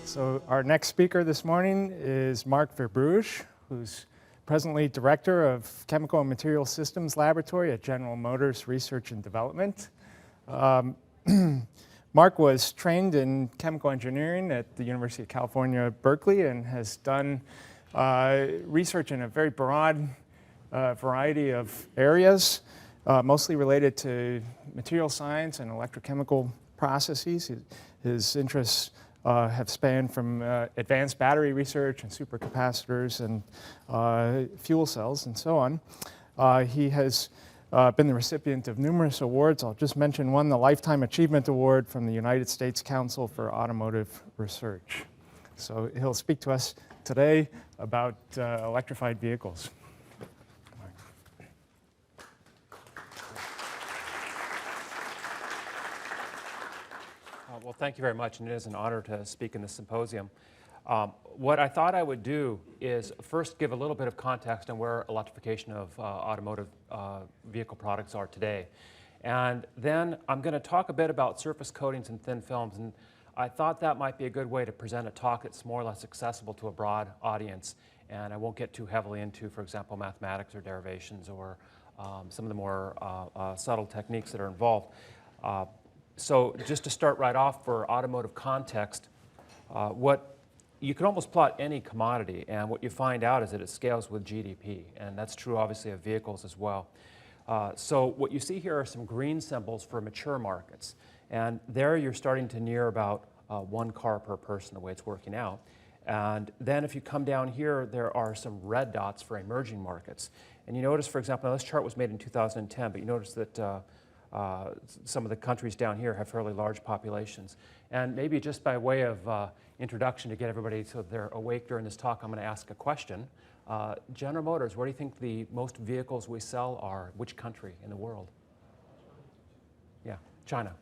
So our next speaker this morning is Mark Verbrugge, who's presently Director of Chemical and Material Systems Laboratory at General Motors Research and Development. Mark was trained in chemical engineering at the University of California, Berkeley, and has done research in a very broad variety of areas, mostly related to material science and electrochemical processes. His interests have spanned from advanced battery research and supercapacitors and fuel cells and so on. He has been the recipient of numerous awards. I'll just mention one, the Lifetime Achievement Award from the United States Council for Automotive Research. So he'll speak to us today about electrified vehicles. Well, thank you very much, and it is an honor to speak in this symposium. What I thought I would do is first give a little bit of context on where electrification of automotive vehicle products are today. And then I'm going to talk a bit about surface coatings and thin films, and I thought that might be a good way to present a talk that's more or less accessible to a broad audience, and I won't get too heavily into, for example, mathematics or derivations or some of the more subtle techniques that are involved. So just to start right off for automotive context, you can almost plot any commodity, and what you find out is that it scales with GDP, and that's true obviously of vehicles as well. So what you see here are some green symbols for mature markets, and there you're starting to near about 1 car per person the way it's working out. And then if you come down here, there are some red dots for emerging markets. And you notice, for example, now this chart was made in 2010, but you notice that some of the countries down here have fairly large populations. And maybe just by way of introduction to get everybody so they're awake during this talk, I'm going to ask a question. General Motors, where do you think the most vehicles we sell are? Which country in the world? Yeah, China.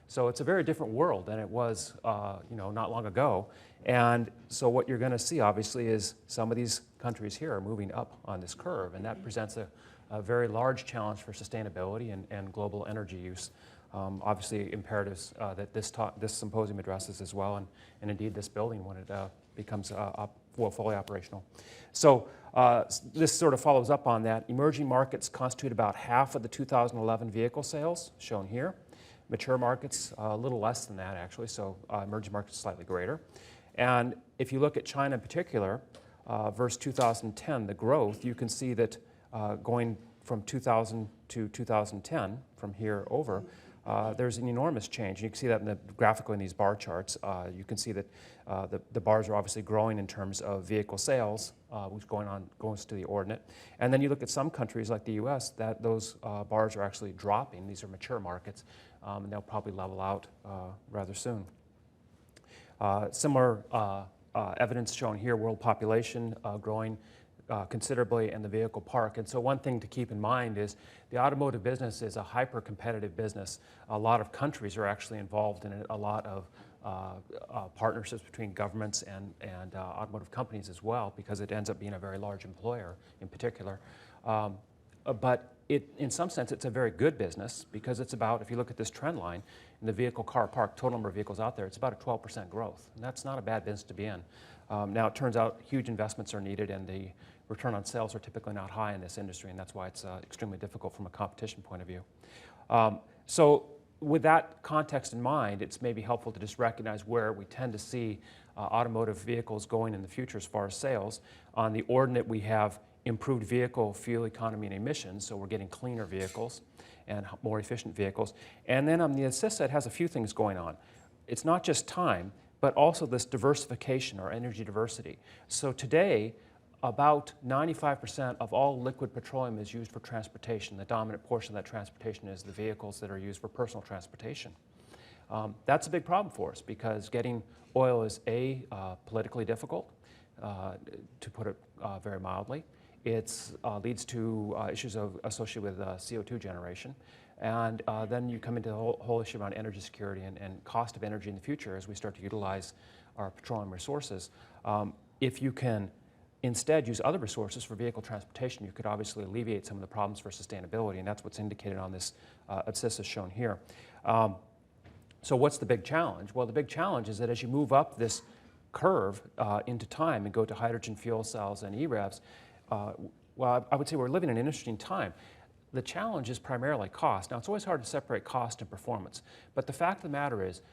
So it's a very different world than it was not long ago. And so what you're going to see, obviously, is some of these countries here are moving up on this curve, and that presents a very large challenge for sustainability and global energy use. Obviously, imperatives that this symposium addresses as well, and indeed this building when it becomes fully operational. So this sort of follows up on that. Emerging markets constitute about half of the 2011 vehicle sales, shown here. Mature markets, a little less than that, actually, so emerging markets slightly greater. And if you look at China in particular, versus 2010, the growth, you can see that going from 2000 to 2010, from here over, there's an enormous change. You can see that graphically in these bar charts. You can see that the bars are obviously growing in terms of vehicle sales, which goes to the ordinate. And then you look at some countries like the US, that those bars are actually dropping. These are mature markets, and they'll probably level out rather soon. Similar evidence shown here, world population growing considerably in the vehicle park. And so one thing to keep in mind is the automotive business is a hyper-competitive business. A lot of countries are actually involved in it, a lot of partnerships between governments and automotive companies as well, because it ends up being a very large employer in particular. But in some sense, it's a very good business because it's about, if you look at this trend line, in the vehicle car park, total number of vehicles out there, it's about a 12% growth. And that's not a bad business to be in. Now, it turns out huge investments are needed, and the return on sales are typically not high in this industry, and that's why it's extremely difficult from a competition point of view. So with that context in mind, it's maybe helpful to just recognize where we tend to see automotive vehicles going in the future as far as sales. On the ordinate, we have improved vehicle fuel economy and emissions, so we're getting cleaner vehicles and more efficient vehicles. And then on the assist side, it has a few things going on. It's not just time, but also this diversification or energy diversity. So today, about 95% of all liquid petroleum is used for transportation. The dominant portion of that transportation is the vehicles that are used for personal transportation. That's a big problem for us because getting oil is politically difficult, to put it very mildly. It leads to issues associated with CO2 generation. And then you come into the whole issue around energy security and cost of energy in the future as we start to utilize our petroleum resources. If you can instead use other resources for vehicle transportation, you could obviously alleviate some of the problems for sustainability, and that's what's indicated on this abscissa shown here. So what's the big challenge? Well, the big challenge is that as you move up this curve into time and go to hydrogen fuel cells and EREVs, well, I would say we're living in an interesting time. The challenge is primarily cost. Now, it's always hard to separate cost and performance, but the fact of the matter is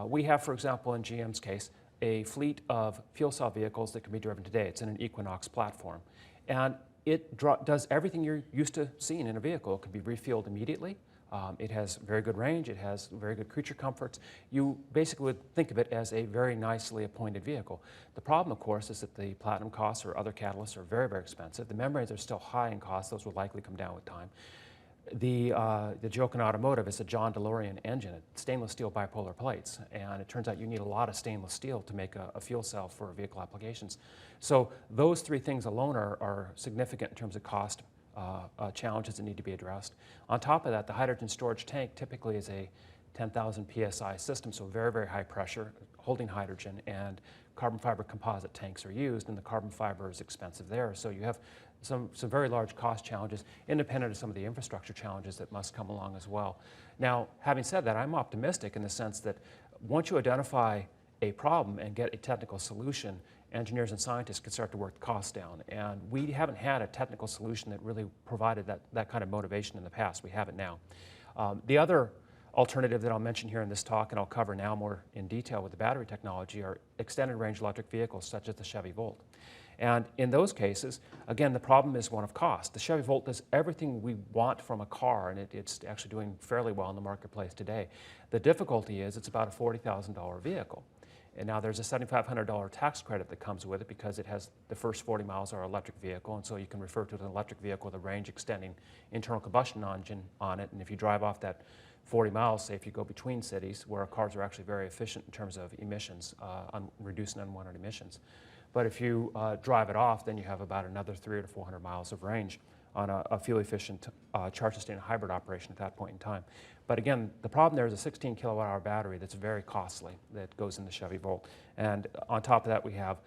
we have, for example, in GM's case, a fleet of fuel cell vehicles that can be driven today. It's in an Equinox platform. And it does everything you're used to seeing in a vehicle. It can be refueled immediately. It has very good range. It has very good creature comforts. You basically would think of it as a very nicely appointed vehicle. The problem, of course, is that the platinum costs or other catalysts are very, very expensive. The membranes are still high in cost. Those will likely come down with time. The joke in automotive is a John DeLorean engine, stainless steel bipolar plates, and it turns out you need a lot of stainless steel to make a fuel cell for vehicle applications. So those three things alone are significant in terms of cost challenges that need to be addressed. On top of that, the hydrogen storage tank typically is a 10,000 psi system, so very, very high pressure, holding hydrogen, and carbon fiber composite tanks are used, and the carbon fiber is expensive there. So you have some very large cost challenges, independent of some of the infrastructure challenges that must come along as well. Now, having said that, I'm optimistic in the sense that once you identify a problem and get a technical solution, engineers and scientists can start to work the costs down. And we haven't had a technical solution that really provided that kind of motivation in the past. We have it now. The other alternative that I'll mention here in this talk, and I'll cover now more in detail with the battery technology, are extended range electric vehicles such as the Chevy Volt. And in those cases, again, the problem is one of cost. The Chevy Volt does everything we want from a car, and it's actually doing fairly well in the marketplace today. The difficulty is it's about a $40,000 vehicle. And now there's a $7,500 tax credit that comes with it because it has the first 40 miles are electric vehicle, and so you can refer to it as an electric vehicle with a range extending internal combustion engine on it. And if you drive off that 40 miles, say if you go between cities, where cars are actually very efficient in terms of emissions, reducing unwanted emissions. But if you drive it off, then you have about another 300 to 400 miles of range on a fuel-efficient charge-sustained hybrid operation at that point in time. But again, the problem there is a 16 kilowatt-hour battery that's very costly that goes in the Chevy Volt. And on top of that, we have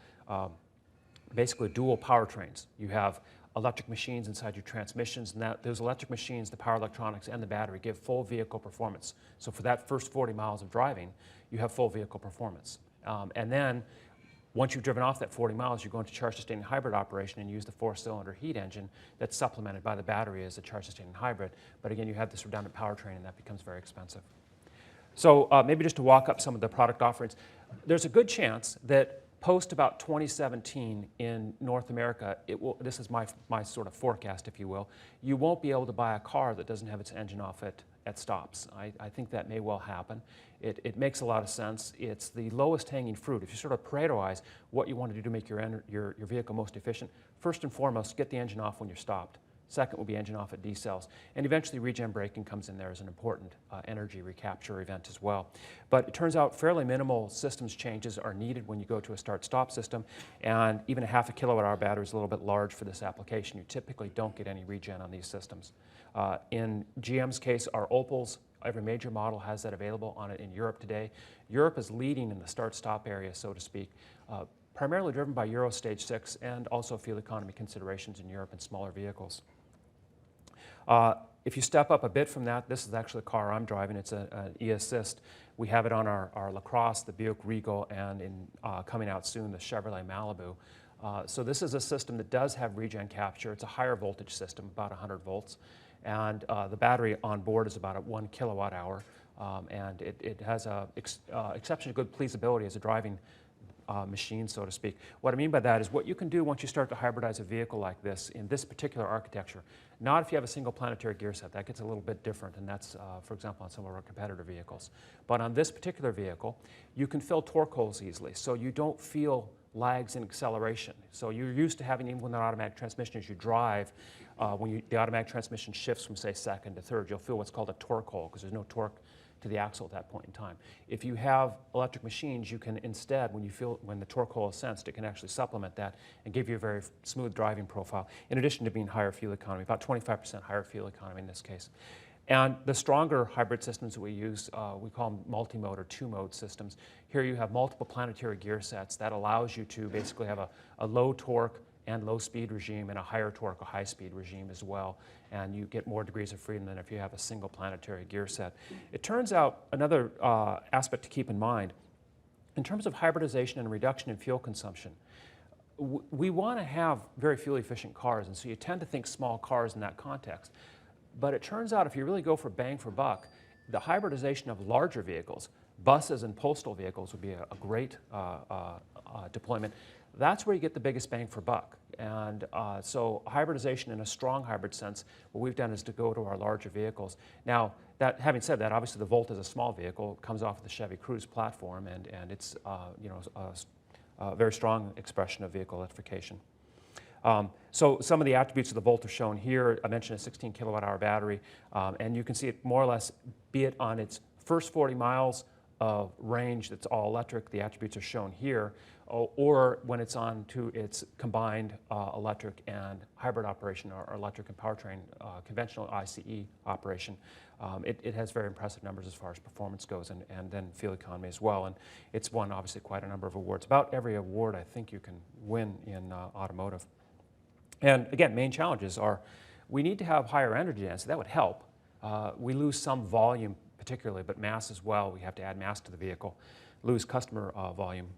basically dual powertrains. You have electric machines inside your transmissions, and those electric machines, the power electronics, and the battery give full vehicle performance. So for that first 40 miles of driving, you have full vehicle performance. And then once you've driven off that 40 miles, you go into charge-sustaining hybrid operation and use the 4-cylinder heat engine that's supplemented by the battery as a charge-sustaining hybrid. But again, you have this redundant powertrain, and that becomes very expensive. So maybe just to walk up some of the product offerings, there's a good chance that post about 2017 in North America, this is my sort of forecast, if you will, you won't be able to buy a car that doesn't have its engine off at stops. I think that may well happen. It makes a lot of sense. It's the lowest hanging fruit. If you sort of Paretoize what you want to do to make your vehicle most efficient, first and foremost, get the engine off when you're stopped. Second will be engine off at decels. And eventually regen braking comes in there as an important energy recapture event as well. But it turns out fairly minimal systems changes are needed when you go to a start-stop system, and even a half a kilowatt-hour battery is a little bit large for this application. You typically don't get any regen on these systems. In GM's case, our Opals, every major model has that available on it in Europe today. Europe is leading in the start-stop area, so to speak, primarily driven by Euro Stage 6 and also fuel economy considerations in Europe and smaller vehicles. If you step up a bit from that, this is actually a car I'm driving. It's an e-assist. We have it on our LaCrosse, the Buick Regal, and coming out soon, the Chevrolet Malibu. So this is a system that does have regen capture. It's a higher voltage system, about 100 volts. And the battery on board is about 1 kilowatt hour. And it has exceptionally good pleasability as a driving machine, so to speak. What I mean by that is what you can do once you start to hybridize a vehicle like this in this particular architecture, not if you have a single planetary gear set. That gets a little bit different, and that's, for example, on some of our competitor vehicles. But on this particular vehicle, you can fill torque holes easily, so you don't feel lags in acceleration. So you're used to having, even with an automatic transmission, as you drive, When the automatic transmission shifts from, say, second to third, you'll feel what's called a torque hole because there's no torque to the axle at that point in time. If you have electric machines, you can instead, when the torque hole is sensed, it can actually supplement that and give you a very smooth driving profile, in addition to being higher fuel economy, about 25% higher fuel economy in this case. And the stronger hybrid systems that we use, we call them multi-mode or two-mode systems. Here you have multiple planetary gear sets that allows you to basically have a low torque and low speed regime and a higher torque, a high speed regime as well. And you get more degrees of freedom than if you have a single planetary gear set. It turns out another aspect to keep in mind, in terms of hybridization and reduction in fuel consumption, we want to have very fuel efficient cars, and so you tend to think small cars in that context. But it turns out if you really go for bang for buck, the hybridization of larger vehicles, buses and postal vehicles would be a great deployment. That's where you get the biggest bang for buck. And so hybridization in a strong hybrid sense, what we've done is to go to our larger vehicles. Now, having said that, obviously the Volt is a small vehicle, comes off of the Chevy Cruze platform, and it's a very strong expression of vehicle electrification. So some of the attributes of the Volt are shown here. I mentioned a 16 kilowatt hour battery, and you can see it more or less, be it on its first 40 miles of range that's all electric, the attributes are shown here, or when it's on to its combined electric and hybrid operation, or electric and powertrain, conventional ICE operation. It has very impressive numbers as far as performance goes, and then fuel economy as well. And it's won obviously quite a number of awards. About every award I think you can win in automotive. And again, main challenges are we need to have higher energy density. That would help. We lose some volume particularly, but mass as well. We have to add mass to the vehicle, lose customer volume,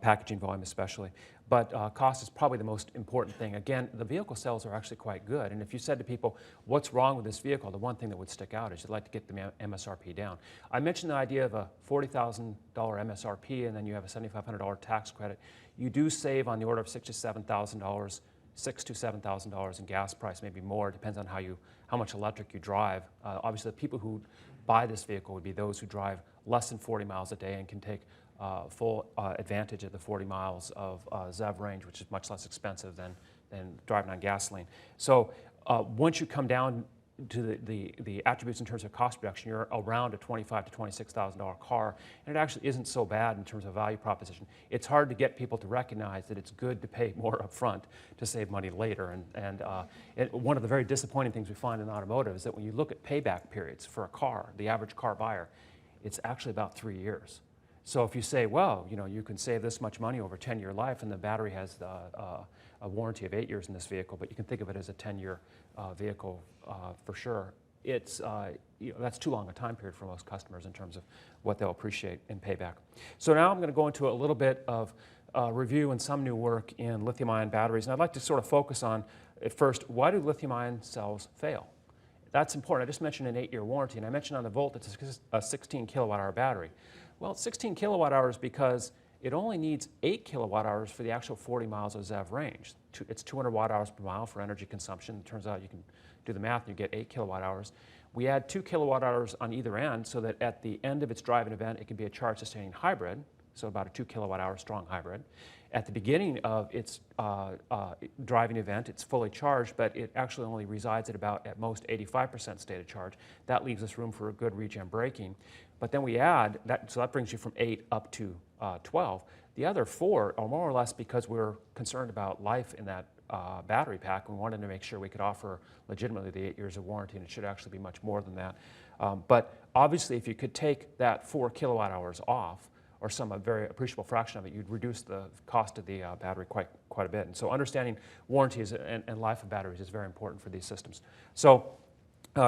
packaging volume especially. But cost is probably the most important thing. Again, the vehicle sales are actually quite good. And if you said to people, what's wrong with this vehicle, the one thing that would stick out is you'd like to get the MSRP down. I mentioned the idea of a $40,000 MSRP, and then you have a $7,500 tax credit. You do save on the order of $6,000 to $7,000, $6,000 to $7,000 in gas price, maybe more. It depends on how much electric you drive. Obviously, the people who buy this vehicle would be those who drive less than 40 miles a day and can take full advantage of the 40 miles of ZEV range, which is much less expensive than driving on gasoline. So once you come down to the attributes in terms of cost reduction, you're around a $25,000 to $26,000 car, and it actually isn't so bad in terms of value proposition. It's hard to get people to recognize that it's good to pay more upfront to save money later. And one of the very disappointing things we find in automotive is that when you look at payback periods for a car, the average car buyer, it's actually about 3 years. So if you say, well, you can save this much money over a 10-year life, and the battery has a warranty of 8 years in this vehicle, but you can think of it as a 10-year vehicle for sure. It's that's too long a time period for most customers in terms of what they'll appreciate in payback. So now I'm going to go into a little bit of review and some new work in lithium-ion batteries, and I'd like to sort of focus on at first, why do lithium-ion cells fail? That's important. I just mentioned an 8-year warranty, and I mentioned on the Volt it's a 16 kilowatt hour battery. Well, it's 16 kilowatt hours because it only needs 8 kilowatt hours for the actual 40 miles of ZEV range. It's 200 watt hours per mile for energy consumption. It turns out you can do the math and you get 8 kilowatt hours. We add 2 kilowatt hours on either end so that at the end of its driving event, it can be a charge sustaining hybrid, so about a 2 kilowatt hour strong hybrid. At the beginning of its driving event, it's fully charged, but it actually only resides at most 85% state of charge. That leaves us room for a good regen braking. But then we add, so that brings you from 8 up to 12. The other 4 are more or less because we're concerned about life in that battery pack. We wanted to make sure we could offer legitimately the 8 years of warranty, and it should actually be much more than that. But obviously, if you could take that 4 kilowatt hours off, or some very appreciable fraction of it, you'd reduce the cost of the battery quite a bit. And so understanding warranties and life of batteries is very important for these systems. So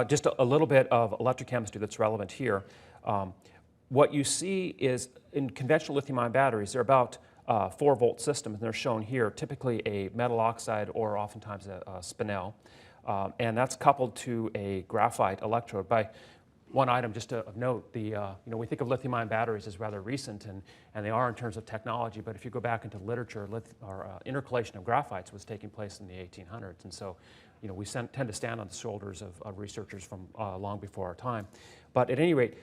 just a little bit of electrochemistry that's relevant here. What you see is in conventional lithium-ion batteries, they're about 4-volt systems, and they're shown here, typically a metal oxide or oftentimes a spinel. And that's coupled to a graphite electrode. By one item just of note, we think of lithium-ion batteries as rather recent, and they are in terms of technology, but if you go back into literature, intercalation of graphites was taking place in the 1800s, and so we tend to stand on the shoulders of researchers from long before our time. But at any rate,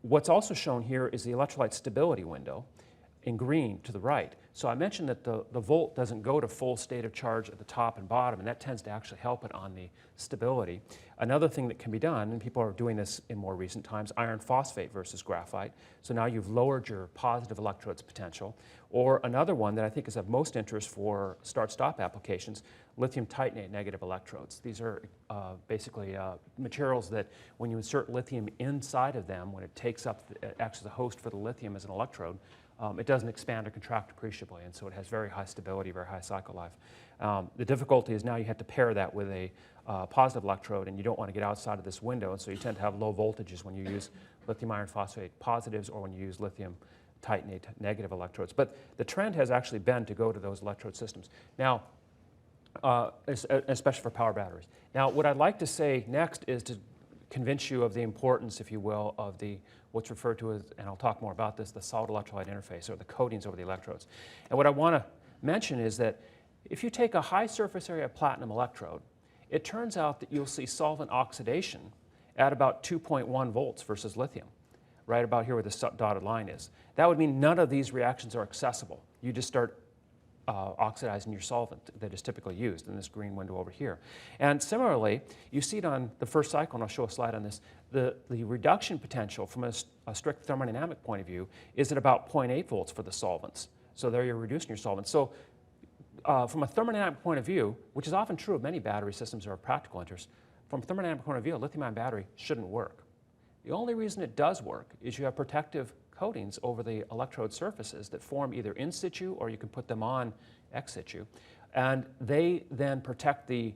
what's also shown here is the electrolyte stability window, in green to the right. So I mentioned that the volt doesn't go to full state of charge at the top and bottom, and that tends to actually help it on the stability. Another thing that can be done, and people are doing this in more recent times, iron phosphate versus graphite. So now you've lowered your positive electrode's potential. Or another one that I think is of most interest for start-stop applications, lithium titanate negative electrodes. These are basically materials that when you insert lithium inside of them, when it takes up, acts as a host for the lithium as an electrode, it doesn't expand or contract appreciably, and so it has very high stability, very high cycle life. The difficulty is now you have to pair that with a positive electrode, and you don't want to get outside of this window, and so you tend to have low voltages when you use lithium iron phosphate positives or when you use lithium titanate negative electrodes. But the trend has actually been to go to those electrode systems. Now, especially for power batteries. Now, what I'd like to say next is to convince you of the importance, if you will, of what's referred to as, and I'll talk more about this, the solid electrolyte interface, or the coatings over the electrodes. And what I want to mention is that if you take a high surface area platinum electrode, it turns out that you'll see solvent oxidation at about 2.1 volts versus lithium, right about here where the dotted line is. That would mean none of these reactions are accessible. You just start oxidizing your solvent that is typically used in this green window over here. And similarly, you see it on the first cycle, and I'll show a slide on this, the reduction potential from a strict thermodynamic point of view is at about 0.8 volts for the solvents. So there you're reducing your solvent. So from a thermodynamic point of view, which is often true of many battery systems or of practical interest, from a thermodynamic point of view, a lithium-ion battery shouldn't work. The only reason it does work is you have protective coatings over the electrode surfaces that form either in situ or you can put them on ex situ. And they then protect the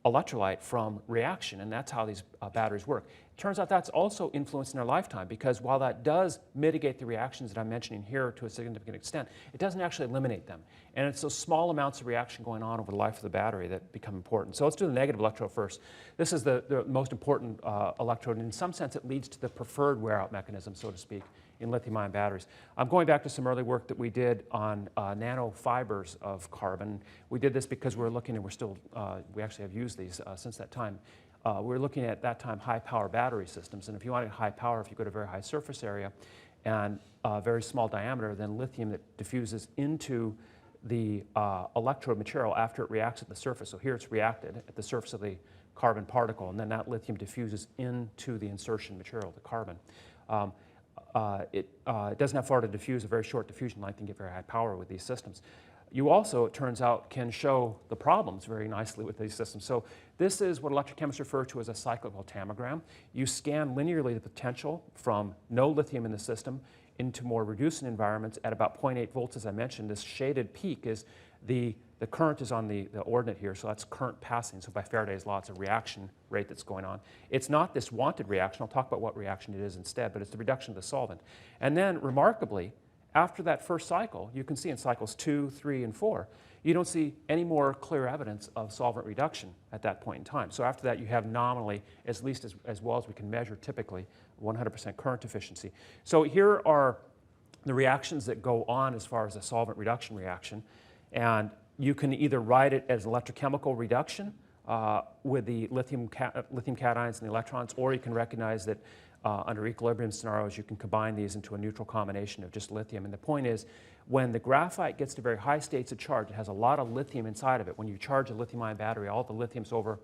electrolyte from reaction, and that's how these batteries work. It turns out that's also influenced in their lifetime, because while that does mitigate the reactions that I'm mentioning here to a significant extent, it doesn't actually eliminate them. And it's those small amounts of reaction going on over the life of the battery that become important. So let's do the negative electrode first. This is the most important electrode, and in some sense it leads to the preferred wear-out mechanism, so to speak, in lithium-ion batteries. I'm going back to some early work that we did on nanofibers of carbon. We did this because we're looking, and we're still, we actually have used these since that time. We're looking at that time high-power battery systems, and if you wanted high power, if you go to very high surface area and very small diameter, then lithium that diffuses into the electrode material after it reacts at the surface. So here it's reacted at the surface of the carbon particle, and then that lithium diffuses into the insertion material, the carbon. It doesn't have far to diffuse, a very short diffusion length, and get very high power with these systems. You also, it turns out, can show the problems very nicely with these systems. So this is what electrochemists refer to as a cyclical tamogram. You scan linearly the potential from no lithium in the system into more reduced environments at about 0.8 volts, as I mentioned. This shaded peak is the current is on the ordinate here, so that's current passing. So by Faraday's law, it's a reaction rate that's going on. It's not this wanted reaction. I'll talk about what reaction it is instead, but it's the reduction of the solvent. And then, remarkably, after that first cycle, you can see in cycles 2, 3, and 4, you don't see any more clear evidence of solvent reduction at that point in time. So after that, you have nominally, at least as well as we can measure typically, 100% current efficiency. So here are the reactions that go on as far as a solvent reduction reaction. And you can either write it as electrochemical reduction with the lithium cations and the electrons, or you can recognize that under equilibrium scenarios, you can combine these into a neutral combination of just lithium. And the point is, when the graphite gets to very high states of charge, it has a lot of lithium inside of it. When you charge a lithium-ion battery, all the lithium's over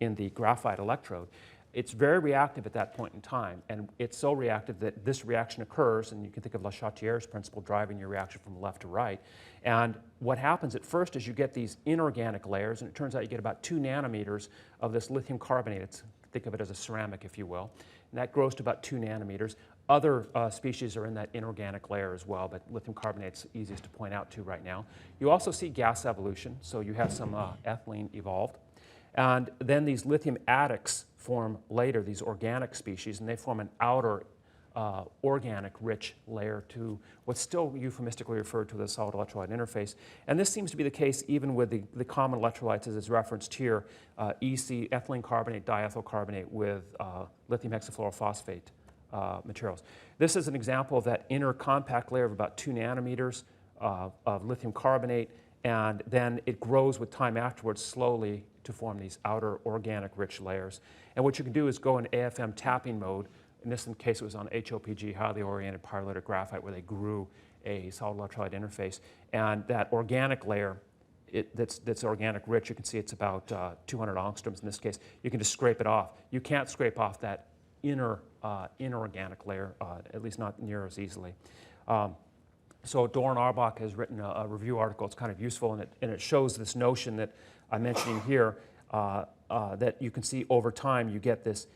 in the graphite electrode. It's very reactive at that point in time, and it's so reactive that this reaction occurs, and you can think of Le Chatelier's principle driving your reaction from left to right. And what happens at first is you get these inorganic layers, and it turns out you get about 2 nanometers of this lithium carbonate. Think of it as a ceramic, if you will. And that grows to about 2 nanometers. Other species are in that inorganic layer as well, but lithium carbonate's easiest to point out to right now. You also see gas evolution, so you have some ethylene evolved. And then these lithium adducts form later, these organic species, and they form an outer organic-rich layer to what's still euphemistically referred to as the solid electrolyte interface. And this seems to be the case even with the common electrolytes as is referenced here, EC, ethylene carbonate, diethyl carbonate with lithium hexafluorophosphate materials. This is an example of that inner compact layer of about 2 nanometers of lithium carbonate, and then it grows with time afterwards slowly to form these outer organic-rich layers. And what you can do is go in AFM tapping mode. In this case, it was on HOPG, highly oriented pyrolytic graphite, where they grew a solid electrolyte interface. And that organic layer, that's organic rich, you can see it's about 200 angstroms in this case. You can just scrape it off. You can't scrape off that inorganic layer, at least not near as easily. So Doran Auerbach has written a review article. It's kind of useful, and it shows this notion that I'm mentioning here, that you can see over time you get this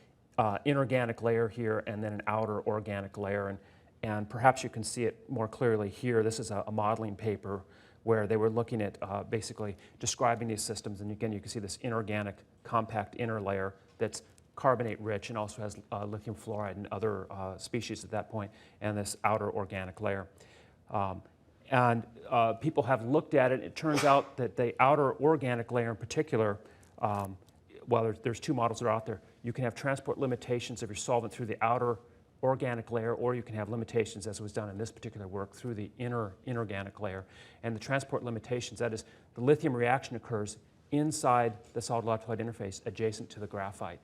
inorganic layer here and then an outer organic layer. And perhaps you can see it more clearly here. This is a modeling paper where they were looking at basically describing these systems. And again, you can see this inorganic compact inner layer that's carbonate rich and also has lithium fluoride and other species at that point, and this outer organic layer. People have looked at it. It turns out that the outer organic layer in particular, well, there's two models that are out there. You can have transport limitations of your solvent through the outer organic layer, or you can have limitations, as was done in this particular work, through the inorganic layer. And the transport limitations, that is, the lithium reaction occurs inside the solid electrolyte interface adjacent to the graphite.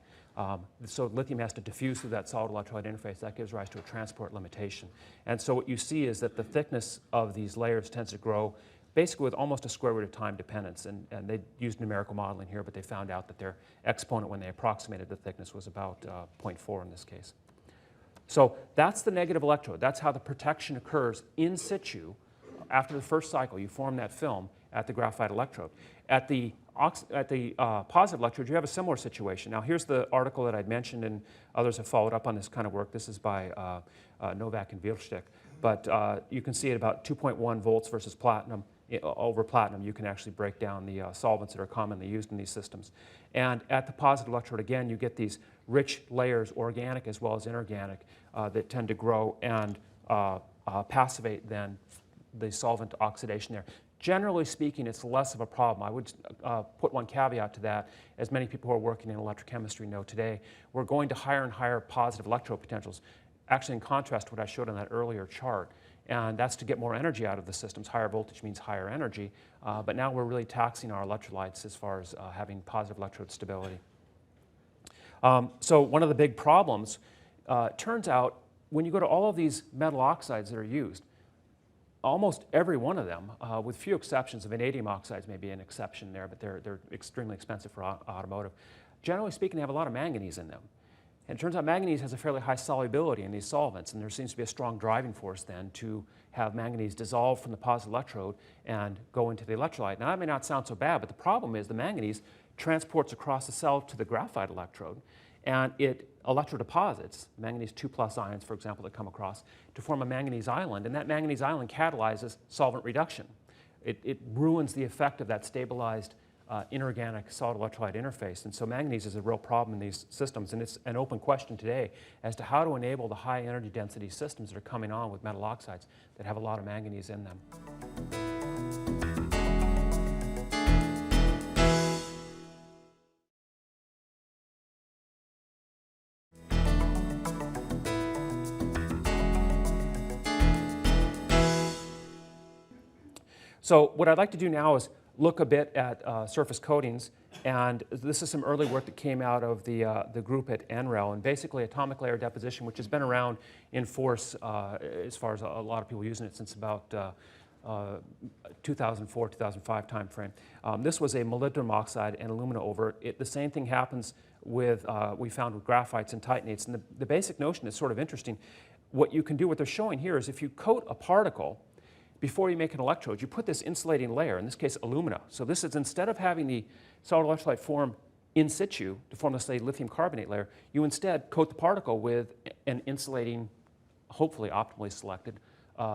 So lithium has to diffuse through that solid electrolyte interface. That gives rise to a transport limitation. And so what you see is that the thickness of these layers tends to grow basically with almost a square root of time dependence. And they used numerical modeling here, but they found out that their exponent when they approximated the thickness was about 0.4 in this case. So that's the negative electrode. That's how the protection occurs in situ. After the first cycle, you form that film at the graphite electrode. At the positive electrode, you have a similar situation. Now, here's the article that I'd mentioned, and others have followed up on this kind of work. This is by Novak and Vilstich. But you can see at about 2.1 volts versus platinum, over platinum, you can actually break down the solvents that are commonly used in these systems. And at the positive electrode, again, you get these rich layers, organic as well as inorganic, that tend to grow and passivate then the solvent oxidation there. Generally speaking, it's less of a problem. I would put one caveat to that. As many people who are working in electrochemistry know today, we're going to higher and higher positive electrode potentials, actually in contrast to what I showed on that earlier chart. And that's to get more energy out of the systems. Higher voltage means higher energy. But now we're really taxing our electrolytes as far as having positive electrode stability. So one of the big problems, turns out, when you go to all of these metal oxides that are used, almost every one of them, with few exceptions, vanadium oxides may be an exception there, but they're extremely expensive for automotive. Generally speaking, they have a lot of manganese in them. And it turns out manganese has a fairly high solubility in these solvents, and there seems to be a strong driving force then to have manganese dissolve from the positive electrode and go into the electrolyte. Now, that may not sound so bad, but the problem is the manganese transports across the cell to the graphite electrode, and it electrodeposits manganese 2+ ions, for example, that come across to form a manganese island, and that manganese island catalyzes solvent reduction. It ruins the effect of that stabilized inorganic solid electrolyte interface. And so manganese is a real problem in these systems, and it's an open question today as to how to enable the high energy density systems that are coming on with metal oxides that have a lot of manganese in them. So what I'd like to do now is look a bit at surface coatings, and this is some early work that came out of the group at NREL, and basically atomic layer deposition, which has been around in force as far as a lot of people using it since about 2004, 2005 timeframe. This was a molybdenum oxide and alumina over it. The same thing happens with, we found with graphites and titanates, and the basic notion is sort of interesting. What you can do, what they're showing here is if you coat a particle before you make an electrode, you put this insulating layer, in this case alumina. So this is, instead of having the solid electrolyte form in situ to form, let's say, lithium carbonate layer, you instead coat the particle with an insulating, hopefully optimally selected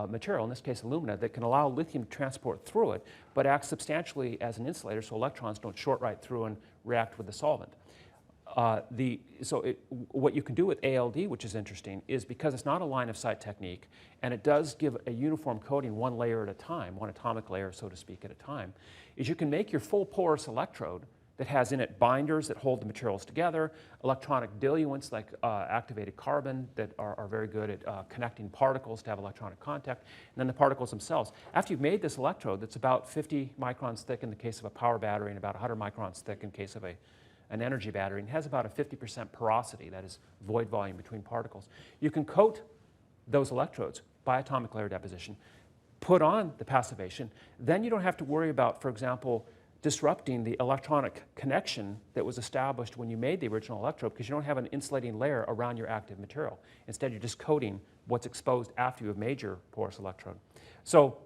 material, in this case alumina, that can allow lithium to transport through it, but acts substantially as an insulator so electrons don't short right through and react with the solvent. What you can do with ALD, which is interesting, is because it's not a line of sight technique, and it does give a uniform coating one layer at a time, one atomic layer, so to speak, at a time, is you can make your full porous electrode that has in it binders that hold the materials together, electronic diluents like activated carbon that are very good at connecting particles to have electronic contact, and then the particles themselves. After you've made this electrode that's about 50 microns thick in the case of a power battery and about 100 microns thick in case of an energy battery, and has about a 50% porosity, that is void volume between particles. You can coat those electrodes by atomic layer deposition, put on the passivation, then you don't have to worry about, for example, disrupting the electronic connection that was established when you made the original electrode, because you don't have an insulating layer around your active material. Instead, you're just coating what's exposed after you have made your porous electrode. So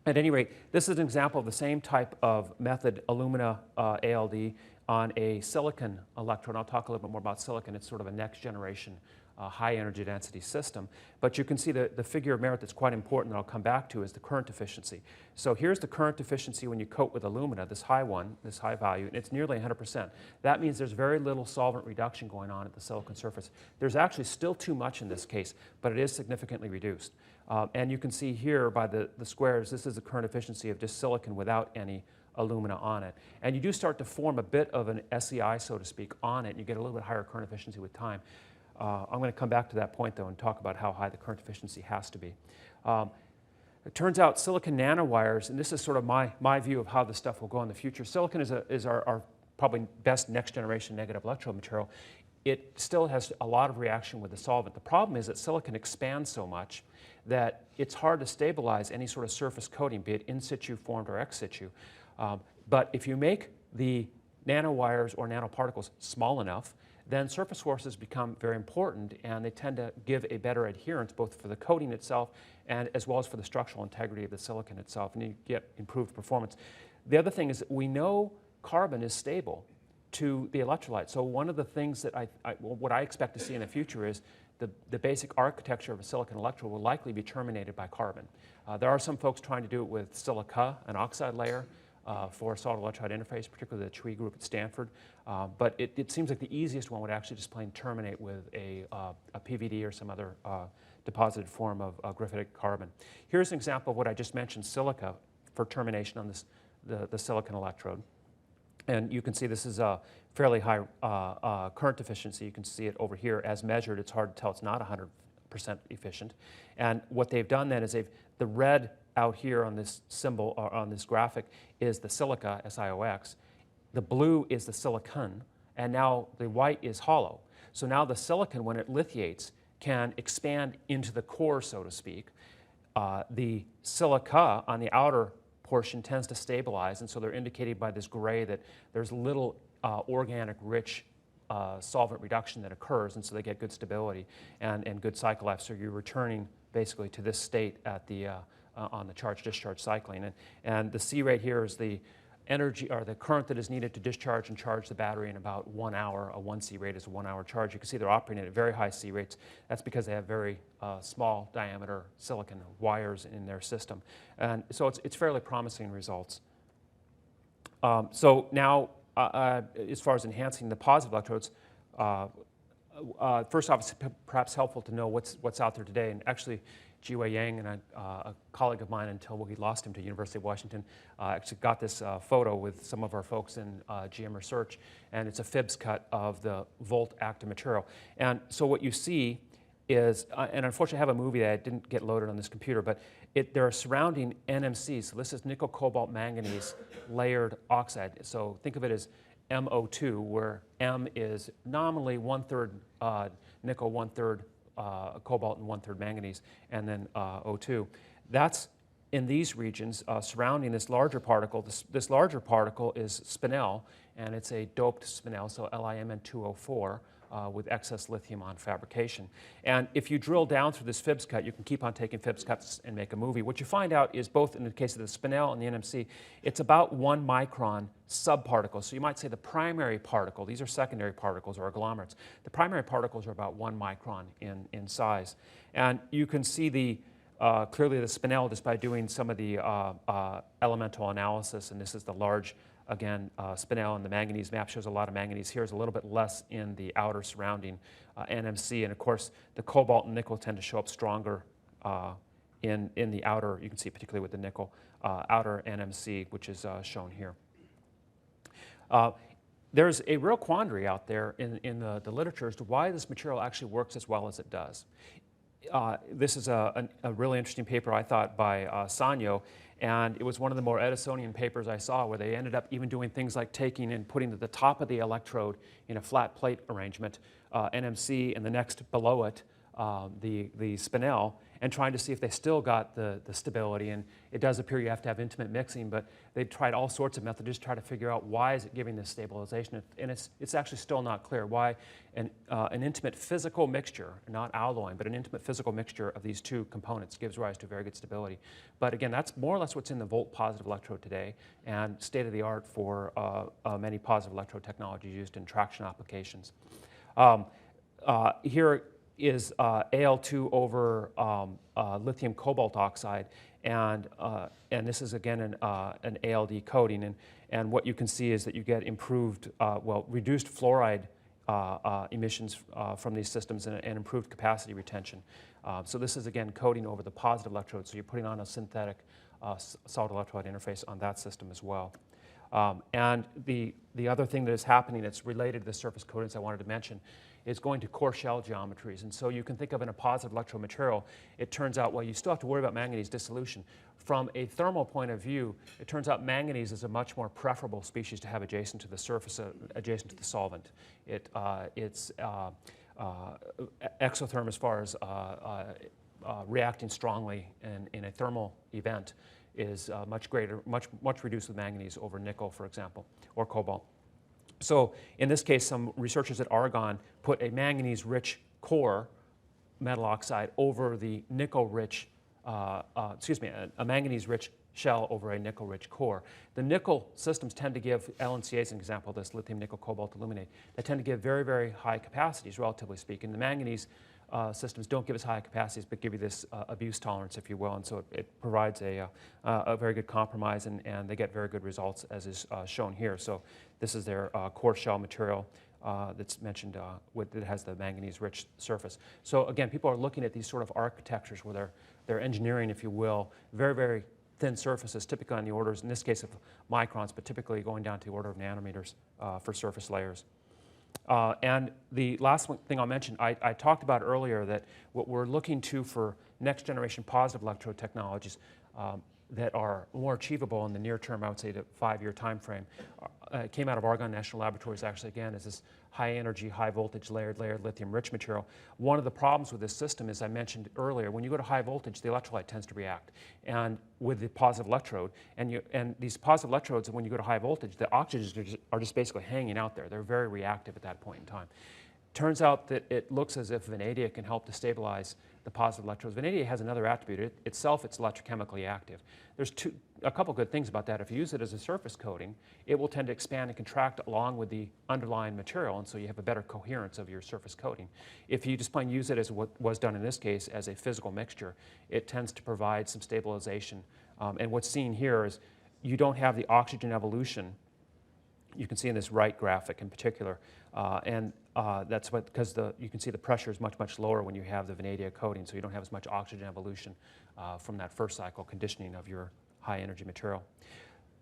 at any rate, this is an example of the same type of method, alumina ALD, on a silicon electrode. I'll talk a little bit more about silicon. It's sort of a next generation high energy density system. But you can see the figure of merit that's quite important that I'll come back to is the current efficiency. So here's the current efficiency when you coat with alumina, this high one, this high value, and it's nearly 100%. That means there's very little solvent reduction going on at the silicon surface. There's actually still too much in this case, but it is significantly reduced. And you can see here by the squares, this is the current efficiency of just silicon without any alumina on it. And you do start to form a bit of an SEI, so to speak, on it. You get a little bit higher current efficiency with time. I'm going to come back to that point, though, and talk about how high the current efficiency has to be. It turns out silicon nanowires, and this is sort of my view of how this stuff will go in the future. Silicon is our probably best next generation negative electrode material. It still has a lot of reaction with the solvent. The problem is that silicon expands so much that it's hard to stabilize any sort of surface coating, be it in situ formed or ex situ. But if you make the nanowires or nanoparticles small enough, then surface forces become very important, and they tend to give a better adherence both for the coating itself and as well as for the structural integrity of the silicon itself, and you get improved performance. The other thing is that we know carbon is stable to the electrolyte. So one of the things that what I expect to see in the future is the basic architecture of a silicon electrode will likely be terminated by carbon. There are some folks trying to do it with silica, an oxide layer, for a solid electrode interface, particularly the Tree group at Stanford. But it seems like the easiest one would actually just plain terminate with a PVD or some other deposited form of graphitic carbon. Here's an example of what I just mentioned, silica, for termination on the silicon electrode. And you can see this is a fairly high current efficiency. You can see it over here as measured. It's hard to tell it's not 100% efficient. And what they've done then is the red out here on this symbol, or on this graphic, is the silica, SiOX. The blue is the silicon, and now the white is hollow. So now the silicon, when it lithiates, can expand into the core, so to speak. The silica on the outer portion tends to stabilize, and so they're indicated by this gray that there's little organic rich solvent reduction that occurs, and so they get good stability and good cycle life. So you're returning basically to this state at the on the charge-discharge cycling. And the C rate here is the energy or the current that is needed to discharge and charge the battery in about 1 hour. A 1 C rate is a 1 hour charge. You can see they're operating at very high C rates. That's because they have very small diameter silicon wires in their system. And so it's fairly promising results. So now, as far as enhancing the positive electrodes, first off, it's perhaps helpful to know what's out there today. And actually, Jiwei Yang and a colleague of mine until we lost him to University of Washington actually got this photo with some of our folks in GM Research, and it's a Fibs cut of the Volt active material. And so what you see is, and unfortunately I have a movie that didn't get loaded on this computer, but there are surrounding NMCs. So this is nickel, cobalt, manganese layered oxide. So think of it as MO2, where M is nominally 1/3 nickel, 1/3 cobalt, and 1/3 manganese, and then O2. That's in these regions surrounding this larger particle. This larger particle is spinel, and it's a doped spinel, so LiMn2O4, with excess lithium on fabrication. And if you drill down through this Fibs cut, you can keep on taking Fibs cuts and make a movie. What you find out is, both in the case of the spinel and the NMC, it's about 1 micron subparticle. So you might say the primary particle, these are secondary particles or agglomerates. The primary particles are about 1 micron in size. And you can see clearly the spinel just by doing some of the elemental analysis, and this is the large, again, spinel, and the manganese map shows a lot of manganese. Here's a little bit less in the outer surrounding NMC, and of course the cobalt and nickel tend to show up stronger in the outer, you can see particularly with the nickel, outer NMC, which is shown here. There's a real quandary out there in the literature as to why this material actually works as well as it does. This is a really interesting paper, I thought, by Sanyo, and it was one of the more Edisonian papers I saw, where they ended up even doing things like taking and putting at the top of the electrode in a flat plate arrangement NMC, and the next below it the spinel and trying to see if they still got the stability. And it does appear you have to have intimate mixing, but they've tried all sorts of methods to try to figure out why is it giving this stabilization. And it's actually still not clear why an intimate physical mixture, not alloying, but an intimate physical mixture of these two components gives rise to very good stability. But again, that's more or less what's in the Volt positive electrode today and state of the art for many positive electrode technologies used in traction applications. Here is Al2 over lithium cobalt oxide, and this is again an ALD coating, and what you can see is that you get improved, reduced fluoride emissions from these systems and improved capacity retention. So this is again coating over the positive electrode, so you're putting on a synthetic solid electrolyte interface on that system as well. And the other thing that is happening that's related to the surface coatings I wanted to mention is going to core shell geometries. And so you can think of in a positive electrode material, it turns out, well, you still have to worry about manganese dissolution. From a thermal point of view, it turns out manganese is a much more preferable species to have adjacent to the surface, adjacent to the solvent. It's exotherm as far as reacting strongly in a thermal event is much greater, much reduced with manganese over nickel, for example, or cobalt. So in this case, some researchers at Argonne put a manganese-rich core metal oxide over the nickel-rich, a manganese-rich shell over a nickel-rich core. The nickel systems tend to give, LNCA is an example of this, lithium nickel cobalt aluminate, they tend to give very, very high capacities, relatively speaking. The manganese systems don't give as high capacities, but give you this abuse tolerance, if you will, and so it provides a very good compromise, and they get very good results, as is shown here. So this is their core shell material that's mentioned that has the manganese-rich surface. So again, people are looking at these sort of architectures where they're engineering, if you will, very, very thin surfaces, typically on the orders, in this case of microns, but typically going down to the order of nanometers for surface layers. And the last thing I'll mention, I talked about earlier that what we're looking to for next generation positive electrode technologies that are more achievable in the near term, I would say the 5-year time frame, came out of Argonne National Laboratories actually again is this high energy, high voltage layered lithium rich material. One of the problems with this system, as I mentioned earlier, when you go to high voltage, the electrolyte tends to react. And with the positive electrode, and these positive electrodes, when you go to high voltage, the oxygens are just basically hanging out there. They're very reactive at that point in time. Turns out that it looks as if vanadium can help to stabilize the positive electrodes. Vanadium has another attribute. It's electrochemically active. There's a couple good things about that. If you use it as a surface coating, it will tend to expand and contract along with the underlying material, and so you have a better coherence of your surface coating. If you just plain use it as what was done in this case as a physical mixture, it tends to provide some stabilization. And what's seen here is you don't have the oxygen evolution. You can see in this right graphic in particular, that's because you can see the pressure is much, much lower when you have the vanadium coating, so you don't have as much oxygen evolution from that first cycle conditioning of your high energy material.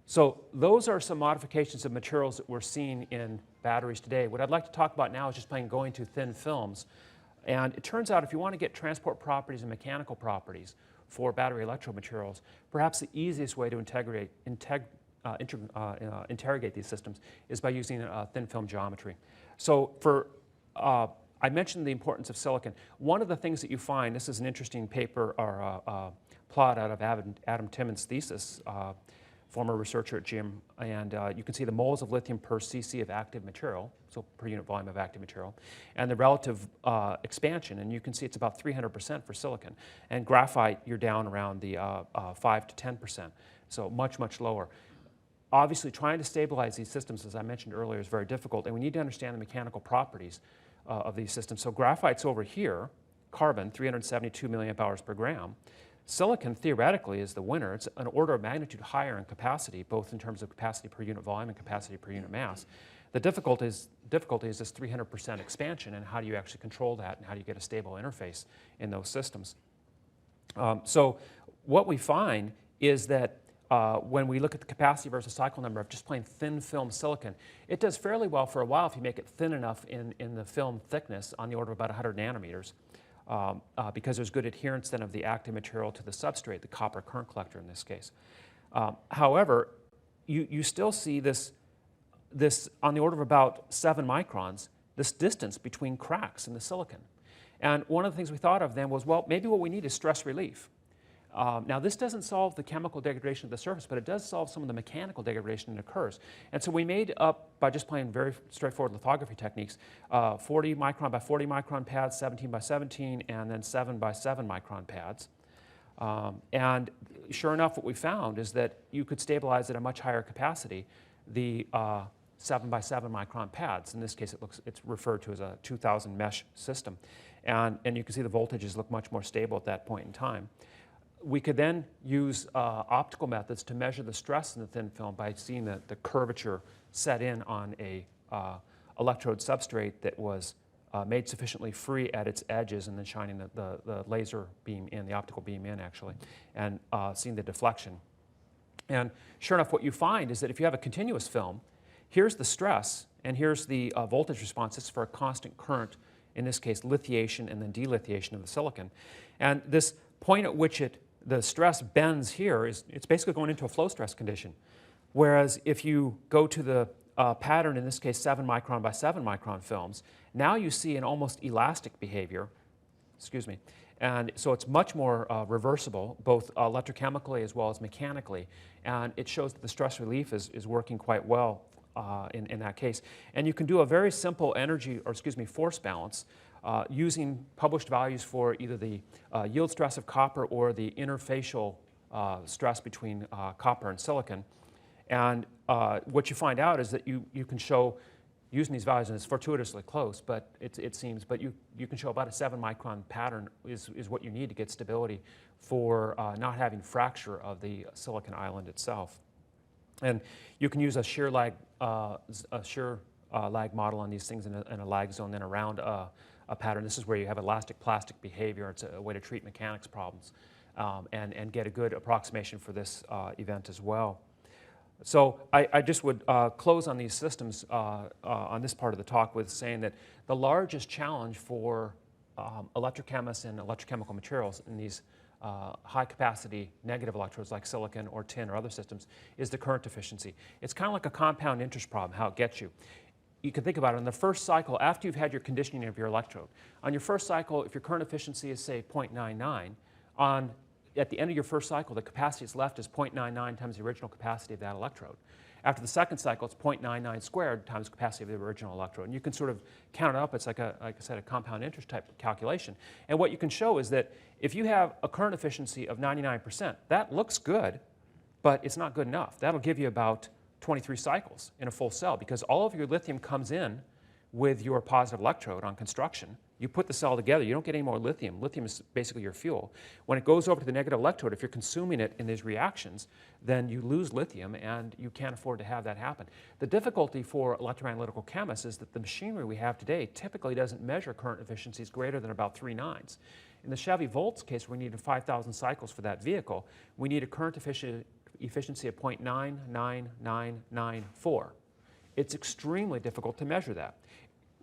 So those are some modifications of materials that we're seeing in batteries today. What I'd like to talk about now is just plain going to thin films. And it turns out if you want to get transport properties and mechanical properties for battery electrode materials, perhaps the easiest way to interrogate these systems is by using thin film geometry. So I mentioned the importance of silicon. One of the things that you find, this is an interesting paper or plot out of Adam Timmons' thesis, former researcher at GM, and you can see the moles of lithium per cc of active material, so per unit volume of active material, and the relative expansion, and you can see it's about 300% for silicon. And graphite, you're down around the 5 to 10%, so much, much lower. Obviously, trying to stabilize these systems, as I mentioned earlier, is very difficult, and we need to understand the mechanical properties of these systems. So graphite's over here, carbon, 372 milliamp hours per gram. Silicon, theoretically, is the winner. It's an order of magnitude higher in capacity, both in terms of capacity per unit volume and capacity per unit mass. The difficulty is this 300% expansion, and how do you actually control that, and how do you get a stable interface in those systems? So what we find is that when we look at the capacity versus cycle number of just plain thin film silicon, it does fairly well for a while if you make it thin enough in the film thickness on the order of about 100 nanometers because there's good adherence then of the active material to the substrate, the copper current collector in this case. However, you still see this on the order of about 7 microns, this distance between cracks in the silicon. And one of the things we thought of then was, well, maybe what we need is stress relief. Now, this doesn't solve the chemical degradation of the surface, but it does solve some of the mechanical degradation that occurs. And so we made up, by just playing very straightforward lithography techniques, 40 micron by 40 micron pads, 17 by 17, and then 7 by 7 micron pads. And sure enough, what we found is that you could stabilize at a much higher capacity the 7 by 7 micron pads. In this case, it's referred to as a 2000 mesh system. And you can see the voltages look much more stable at that point in time. We could then use optical methods to measure the stress in the thin film by seeing the curvature set in on a electrode substrate that was made sufficiently free at its edges and then shining the laser beam in, the optical beam in actually, and seeing the deflection. And sure enough, what you find is that if you have a continuous film, here's the stress and here's the voltage response. This is for a constant current, in this case lithiation and then delithiation of the silicon. And this point at which the stress bends here it's basically going into a flow stress condition. Whereas if you go to the pattern, in this case 7 micron by 7 micron films, now you see an almost elastic behavior, excuse me, and so it's much more reversible, both electrochemically as well as mechanically, and it shows that the stress relief is working quite well in that case. And you can do a very simple force balance using published values for either the yield stress of copper or the interfacial stress between copper and silicon. And what you find out is that you can show, using these values, and it's fortuitously close, but it seems, but you can show about a 7 micron pattern is what you need to get stability for not having fracture of the silicon island itself. And you can use a shear lag model on these things in a lag zone then around a pattern. This is where you have elastic plastic behavior. It's a way to treat mechanics problems and get a good approximation for this event as well. So I just would close on these systems on this part of the talk with saying that the largest challenge for electrochemists and electrochemical materials in these high-capacity negative electrodes like silicon or tin or other systems is the current efficiency. It's kind of like a compound interest problem, how it gets you. You can think about it, in the first cycle, after you've had your conditioning of your electrode, on your first cycle, if your current efficiency is, say, 0.99, at the end of your first cycle, the capacity that's left is 0.99 times the original capacity of that electrode. After the second cycle, it's 0.99 squared times the capacity of the original electrode. And you can sort of count it up. It's like I said, a compound interest type calculation. And what you can show is that if you have a current efficiency of 99%, that looks good, but it's not good enough. That'll give you about 23 cycles in a full cell, because all of your lithium comes in with your positive electrode on construction. You put the cell together, you don't get any more lithium. Lithium is basically your fuel. When it goes over to the negative electrode, if you're consuming it in these reactions, then you lose lithium and you can't afford to have that happen. The difficulty for electroanalytical chemists is that the machinery we have today typically doesn't measure current efficiencies greater than about 3 nines. In the Chevy Volt's case, we needed 5,000 cycles for that vehicle. We need a current efficiency of 0.99994. It's extremely difficult to measure that.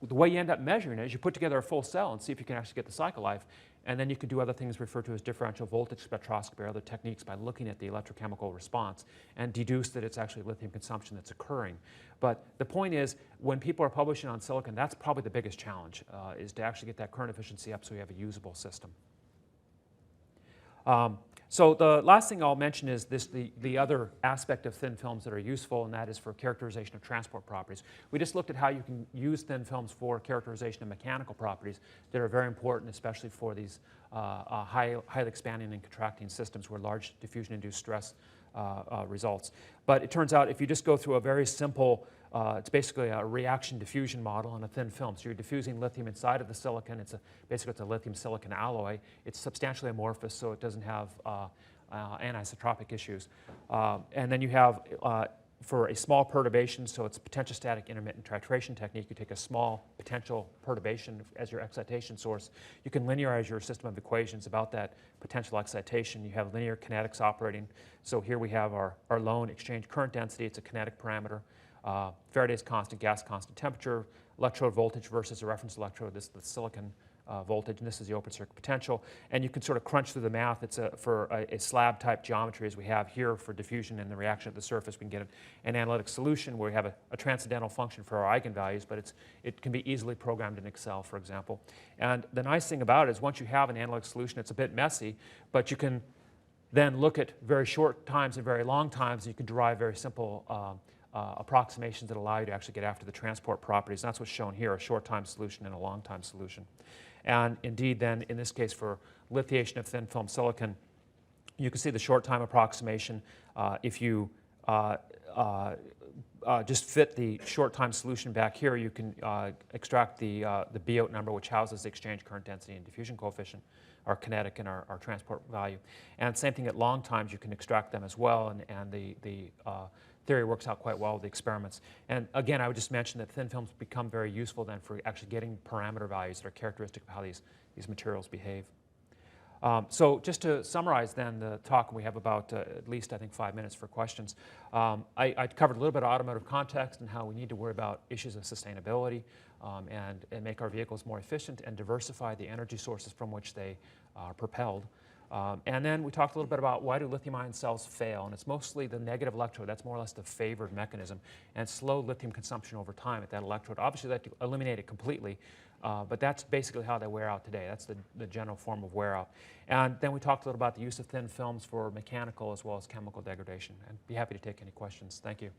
The way you end up measuring it is you put together a full cell and see if you can actually get the cycle life, and then you can do other things referred to as differential voltage spectroscopy or other techniques by looking at the electrochemical response and deduce that it's actually lithium consumption that's occurring. But the point is, when people are publishing on silicon, that's probably the biggest challenge, is to actually get that current efficiency up so you have a usable system. So the last thing I'll mention is the other aspect of thin films that are useful, and that is for characterization of transport properties. We just looked at how you can use thin films for characterization of mechanical properties that are very important, especially for these highly expanding and contracting systems where large diffusion-induced stress results. But it turns out if you just go through a very simple, it's basically a reaction diffusion model on a thin film. So you're diffusing lithium inside of the silicon. Basically it's a lithium-silicon alloy. It's substantially amorphous, so it doesn't have anisotropic issues. And then you have, for a small perturbation, so it's potentiostatic intermittent titration technique, you take a small potential perturbation as your excitation source. You can linearize your system of equations about that potential excitation. You have linear kinetics operating. So here we have our lone exchange current density. It's a kinetic parameter. Faraday's constant, gas constant temperature, electrode voltage versus a reference electrode. This is the silicon voltage, and this is the open circuit potential. And you can sort of crunch through the math. It's for a slab type geometry as we have here for diffusion and the reaction at the surface. We can get an analytic solution where we have a transcendental function for our eigenvalues, but it can be easily programmed in Excel, for example. And the nice thing about it is once you have an analytic solution, it's a bit messy, but you can then look at very short times and very long times, and you can derive very simple approximations that allow you to actually get after the transport properties. And that's what's shown here, a short time solution and a long time solution. And indeed then, in this case for lithiation of thin film silicon, you can see the short time approximation. If you just fit the short time solution back here, you can extract the Biot number, which houses the exchange current density and diffusion coefficient, our kinetic and our transport value. And same thing at long times, you can extract them as well, and the theory works out quite well with the experiments. And again, I would just mention that thin films become very useful then for actually getting parameter values that are characteristic of how these materials behave. So just to summarize then the talk, we have about at least, I think, 5 minutes for questions. I covered a little bit of automotive context and how we need to worry about issues of sustainability and make our vehicles more efficient and diversify the energy sources from which they are propelled. And then we talked a little bit about why do lithium-ion cells fail, and it's mostly the negative electrode. That's more or less the favored mechanism, and slow lithium consumption over time at that electrode. Obviously, that to eliminate it completely, but that's basically how they wear out today. That's the general form of wear out. And then we talked a little about the use of thin films for mechanical as well as chemical degradation. And be happy to take any questions. Thank you.